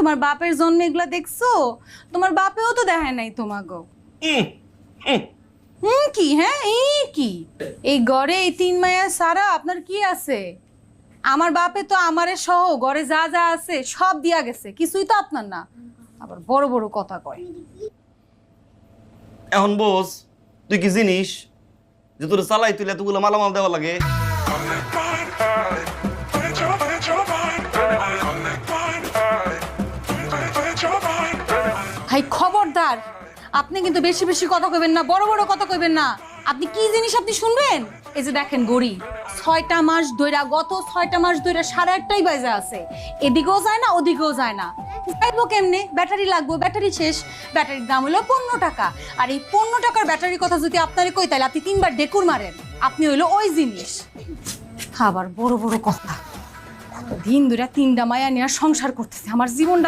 তোমার বাপের জন্ম এগুলা দেখছো? তোমার বাপেও তো দেখায় নাই তোমাগো। কি হ্যাঁ কি এই গড়ে এই 3 মায়া সারা আপনার কি আছে? আমার বাপে তো আমারে সহ গড়ে যা যা আছে সব দিয়া গেছে, কিছুই তো আপনার না। আবার বড় বড় কথা কয়। এখন বোস, তুই কি জিনিস যে তোর চালাই তুই এতগুলো মালামাল দেওয়া লাগে? ভাই খবরদার, আপনি কিন্তু বেশি বেশি কথা কইবেন না, বড় বড় কথা কইবেন না। আপনি কি জিনিস আপনি শুনবেন? এই যে দেখেন গড়ি 6টা মাস ধইরা, গত 6টা মাস ধইরা 8:30টাই বাজে আছে, এদিকেও যায় না ওদিকেও যায় না। যাইবো কেমনে? ব্যাটারি লাগবে, ব্যাটারি শেষ। ব্যাটারির দাম হলো 15 টাকা। আর এই 15 টাকার ব্যাটারির কথা যদি আপনারে কই, তাহলে আপনি 3বার ডেকুর মারেন। আপনি হইলো ওই জিনিস। আবার বড় বড় কথা। দিন ধরে 3টা মায়া নিয়ে সংসার করতেছে, আমার জীবনটা